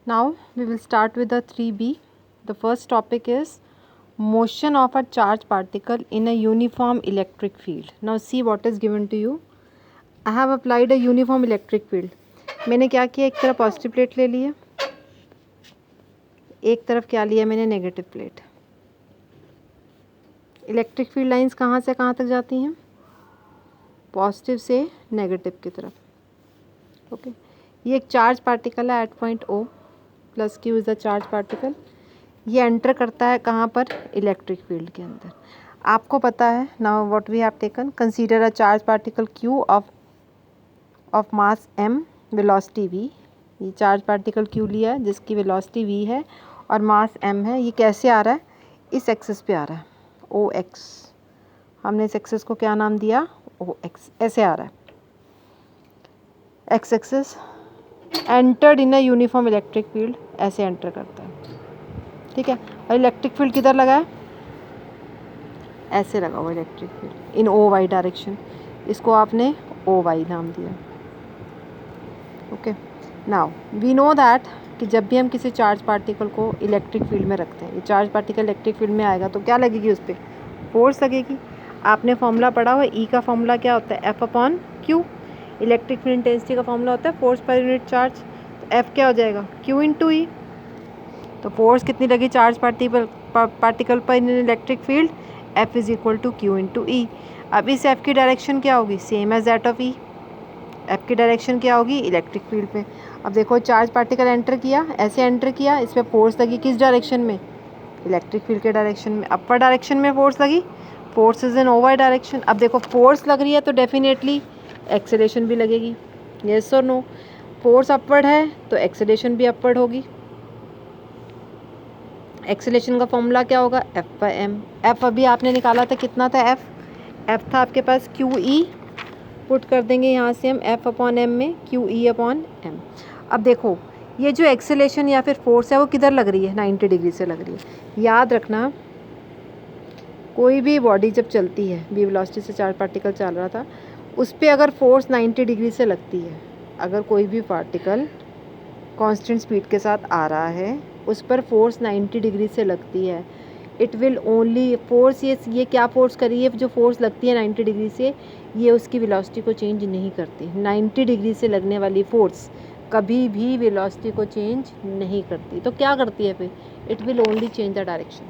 Now we will start with the 3B. The first topic is motion of a charged particle in a uniform electric field. Now see what is given to you. I have applied a uniform electric field. मैंने क्या किया, एक तरफ positive plate ले लिया, एक तरफ क्या लिया मैंने, negative plate. Electric field lines कहाँ से कहाँ तक जाती हैं, पॉजिटिव से नेगेटिव की तरफ. ओके ये एक चार्ज पार्टिकल है at point O, plus Q is the charge particle. ये एंटर करता है कहाँ पर, इलेक्ट्रिक फील्ड के अंदर. आपको पता है now what we have taken, consider a charge particle Q of mass M, velocity V. ये चार्ज पार्टिकल क्यू लिया है जिसकी वेलोसिटी वी है और मास एम है. ये कैसे आ रहा है, इस एक्सिस पे आ रहा है, ओ एक्स. हमने इस एक्सिस को क्या नाम दिया, ओ एक्स. ऐसे आ रहा है, x axis entered in a uniform electric field, ऐसे एंटर करता है. ठीक है, और इलेक्ट्रिक फील्ड किधर लगा है, ऐसे लगा हुआ electric field in O Y direction. इसको आपने ओ वाई नाम दिया. Okay now we know that कि जब भी हम किसी चार्ज पार्टिकल को इलेक्ट्रिक फील्ड में रखते हैं, ये चार्ज पार्टिकल इलेक्ट्रिक फील्ड में आएगा तो क्या लगेगी, उस पर फोर्स लगेगी. आपने फॉर्मूला पढ़ा हुआ, ई का फॉर्मूला क्या होता है, F upon Q. Electric field intensity का फॉर्मूला होता है फोर्स पर यूनिट चार्ज. तो एफ क्या हो जाएगा, क्यू इंटू ई. तो फोर्स कितनी लगी चार्ज पार्टिकल पर in electric field, F is equal to q into E. अब इस एफ की डायरेक्शन क्या होगी, same as that of E. F की डायरेक्शन क्या होगी, इलेक्ट्रिक फील्ड पे. अब देखो चार्ज पार्टिकल एंटर किया, ऐसे एंटर किया, इस पर फोर्स लगी किस डायरेक्शन में, इलेक्ट्रिक फील्ड के डायरेक्शन में. अपर डायरेक्शन में फोर्स लगी, force is in over direction. अब देखो फोर्स लग रही है तो डेफिनेटली एक्सेलेरेशन भी लगेगी, यस और नो. फोर्स अपवर्ड है तो एक्सेलेरेशन भी अपवर्ड होगी. एक्सेलेरेशन का फॉर्मूला क्या होगा, एफ बाई एम. एफ अभी आपने निकाला था, कितना था एफ था आपके पास क्यू ई. पुट कर देंगे यहाँ से हम एफ अपॉन एम में क्यू ई अपॉन एम. अब देखो ये जो एक्सेलेरेशन या फिर फोर्स है वो किधर लग रही है, 90 डिग्री से लग रही है. याद रखना कोई भी बॉडी जब चलती है, बी वेलोसिटी से चार्ज पार्टिकल चल रहा था, उस पर अगर फोर्स 90 डिग्री से लगती है, अगर कोई भी पार्टिकल कांस्टेंट स्पीड के साथ आ रहा है, उस पर फोर्स 90 डिग्री से लगती है, इट विल ओनली फोर्स, ये क्या फोर्स करी है, जो फोर्स लगती है 90 डिग्री से, ये उसकी वेलोसिटी को चेंज नहीं करती. 90 डिग्री से लगने वाली फोर्स कभी भी वेलोसिटी को चेंज नहीं करती. तो क्या करती है फिर, it will only change the direction,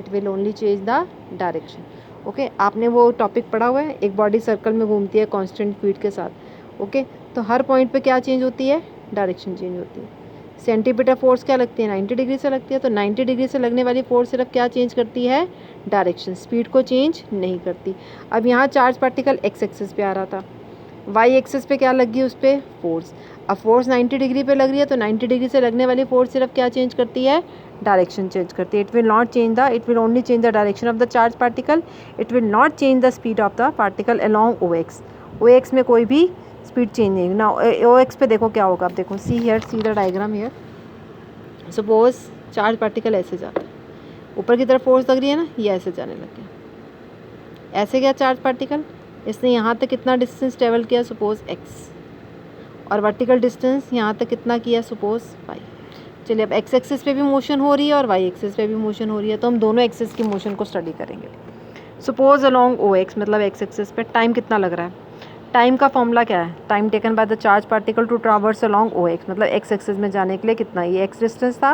it will only change the direction. Okay आपने वो टॉपिक पढ़ा हुआ है, एक बॉडी सर्कल में घूमती है कांस्टेंट स्पीड के साथ. ओके तो हर पॉइंट पे क्या चेंज होती है, डायरेक्शन चेंज होती है. सेंटीमीटर फोर्स क्या लगती है, 90 डिग्री से लगती है. तो 90 डिग्री से लगने वाली फोर्स सिर्फ क्या चेंज करती है, डायरेक्शन, स्पीड को चेंज नहीं करती. अब यहाँ चार्ज पार्टिकल एक्स एक्सिस पे आ रहा था, वाई एक्सिस पे क्या लगी, उस पर फोर्स. अब फोर्स 90 डिग्री पे लग रही है तो 90 डिग्री से लगने वाली फोर्स सिर्फ क्या चेंज करती है, डायरेक्शन चेंज करती है. It will not change the, it will only change the direction of the charge particle. It will not change the speed of the particle along O X. O X में कोई भी speed change नहीं ना. ओ x पे देखो क्या होगा, अब देखो see here, see the diagram here. Suppose charge particle ऐसे जाता है, ऊपर की तरफ फोर्स लग रही है ना, ये ऐसे जाने लग गया. ऐसे गया चार्ज पार्टिकल, इसने यहाँ तक कितना डिस्टेंस ट्रेवल किया, सपोज एक्स, और वर्टिकल डिस्टेंस यहाँ तक कितना किया, सपोज वाई. चलिए अब एक्स एक्सिस पे भी मोशन हो रही है और वाई एक्सिस पे भी मोशन हो रही है, तो हम दोनों एक्सिस की मोशन को स्टडी करेंगे. सपोज अलोंग ओ एक्स, मतलब एक्स एक्सिस पे टाइम कितना लग रहा है. टाइम का फॉर्मूला क्या है, time taken by the charge particle to traverse along O X, मतलब एक्स एक्सिस में जाने के लिए कितना, ये एक्स डिस्टेंस था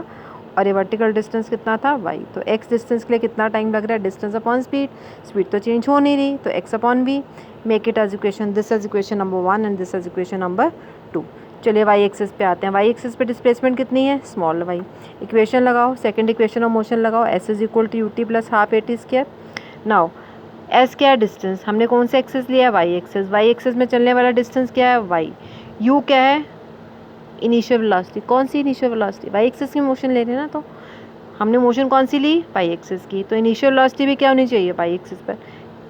और ये वर्टिकल डिस्टेंस कितना था, वाई. तो एक्स डिस्टेंस के लिए कितना टाइम लग रहा है, डिस्टेंस अपॉन स्पीड. स्पीड तो चेंज हो नहीं रही, तो X upon V. Make it as equation, this as equation number 1 and this as equation number 2. चलिए वाई एक्सिस पे आते हैं. वाई एक्सिस पे डिस्प्लेसमेंट कितनी है, स्मॉल वाई. इक्वेशन लगाओ, सेकंड इक्वेशन ऑफ मोशन लगाओ, S is equal to U T plus half A T square. Now S क्या है, डिस्टेंस. हमने कौन सा एक्सिस लिया है, वाई एक्सिस. वाई एक्सिस में चलने वाला डिस्टेंस क्या है, वाई. यू क्या है, इनिशियल वेलोसिटी. कौन सी इनिशियल वेलोसिटी, वाई एक्सिस की मोशन ले रहे हैं ना, तो हमने मोशन कौन सी ली, वाई एक्सिस की. तो इनिशियल वेलोसिटी भी क्या होनी चाहिए, वाई एक्सिस पर.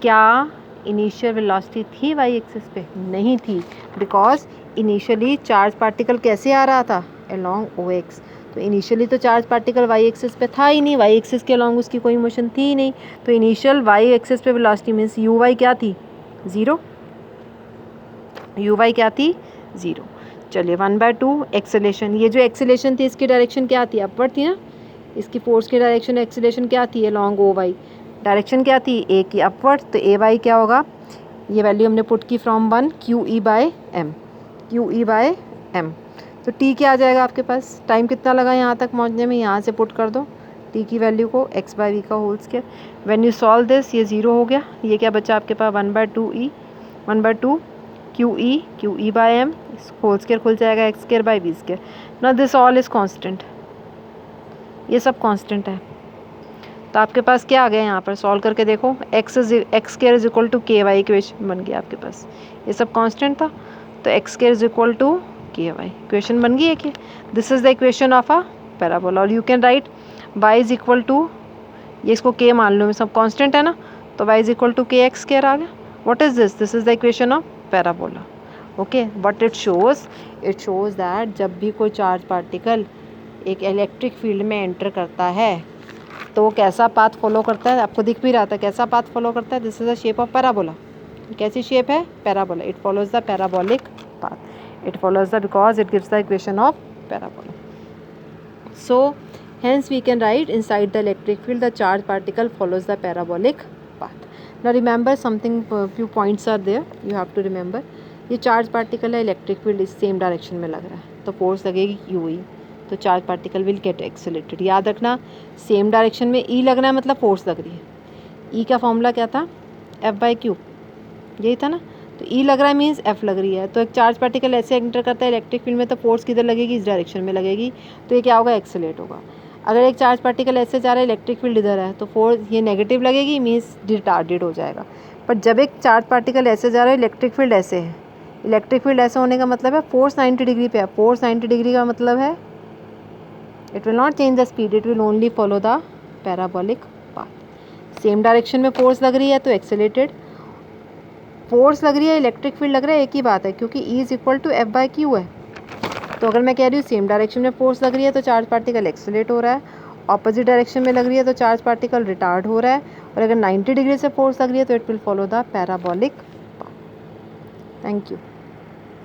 क्या इनिशियल वेलोसिटी थी वाई एक्सिस पे, नहीं थी, बिकॉज इनिशियली चार्ज पार्टिकल कैसे आ रहा था, अलोंग ओ एक्स. तो इनिशियली तो चार्ज पार्टिकल वाई एक्सिस पे था ही नहीं, वाई एक्सिस के अलॉन्ग उसकी कोई मोशन थी ही नहीं. तो इनिशियल वाई एक्सिस पे वेलोसिटी मीन्स यू वाई क्या थी, ज़ीरो. यू वाई क्या थी, ज़ीरो. चलिए 1/2 एक्सेलेरेशन, ये जो एक्सेलेरेशन थी इसकी डायरेक्शन क्या थी, अपवर्ड थी ना, इसकी फोर्स की डायरेक्शन एक्सेलेरेशन क्या थी, लॉन्ग ओ वाई, डायरेक्शन क्या थी ए की अपवर्ड, तो ए वाई क्या होगा, ये वैल्यू हमने पुट की from 1 Q E by M, Q E by M. तो टी क्या आ जाएगा आपके पास, टाइम कितना लगा यहाँ तक पहुँचने में, यहाँ से पुट कर दो टी की वैल्यू को एक्स बाय वी का whole square. When you solve this ये 0 हो गया, ये क्या बचा आपके पास 1/2 Q E by M, whole square खुल जाएगा X square by V square. Now this all is constant, ये सब कांस्टेंट है। तो आपके पास क्या आ गया यहाँ पर, सॉल्व करके देखो, x square is equal to k y equation बन गया आपके पास, ये सब कांस्टेंट था, तो x square is equal to k y equation बन गई है कि this is the equation of a parabola. और you can write y is equal to, ये इसको के मान लो, सब कांस्टेंट है ना, तो वाई इज इक्वल टू के एक्स स्क्वायर आ गया। What is this, this is the equation of parabola. Okay, but it shows that जब भी कोई चार्ज पार्टिकल एक इलेक्ट्रिक फील्ड में एंटर करता है तो वो कैसा पाथ फॉलो करता है, आपको दिख भी रहा था कैसा पाथ फॉलो करता है, this is the shape of parabola. कैसी शेप है, parabola, it follows the parabolic path, it follows the because it gives the equation of parabola. So hence we can write inside the electric field the charge particle follows the parabolic path. Now remember something, few points are there you have to remember. ये charge particle है, electric field इस same direction में लग रहा है तो force लगेगी you ई, तो charge particle will get accelerated. याद रखना सेम डायरेक्शन में ई लग रहा है मतलब फोर्स लग रही है। ई का फॉर्मूला क्या था, F/Q, यही था ना, तो ई लग रहा है मीन्स एफ लग रही है। तो एक चार्ज पार्टिकल ऐसे एंटर करता है इलेक्ट्रिक फील्ड में तो फोर्स किधर लगेगी, इस डायरेक्शन में लगेगी, तो ये क्या होगा, एक्सेलेरेट होगा। अगर एक चार्ज पार्टिकल ऐसे जा रहा है इलेक्ट्रिक फील्ड इधर है तो फोर्स ये नेगेटिव लगेगी मीन्स रिटार्डेड हो जाएगा। बट जब एक चार्ज पार्टिकल ऐसे जा रहा है इलेक्ट्रिक फील्ड ऐसे है, इलेक्ट्रिक फील्ड ऐसे होने का मतलब है फोर्स 90 डिग्री पे है, फोर्स 90 डिग्री का मतलब है it will not change the speed, it will only follow the parabolic path. Same direction में फोर्स लग रही है तो एक्सेलेटेड, फोर्स लग रही है इलेक्ट्रिक फील्ड लग रहा है, एक ही बात है क्योंकि E is equal to F/Q है। तो अगर मैं कह रही हूँ सेम डायरेक्शन में फोर्स लग रही है तो चार्ज पार्टिकल एक्सेलेरेट हो रहा है, ऑपोजिट डायरेक्शन में लग रही है तो चार्ज पार्टिकल रिटार्ड हो रहा है, और अगर 90 डिग्री से फोर्स लग रही है तो it will follow the parabolic path. Thank you.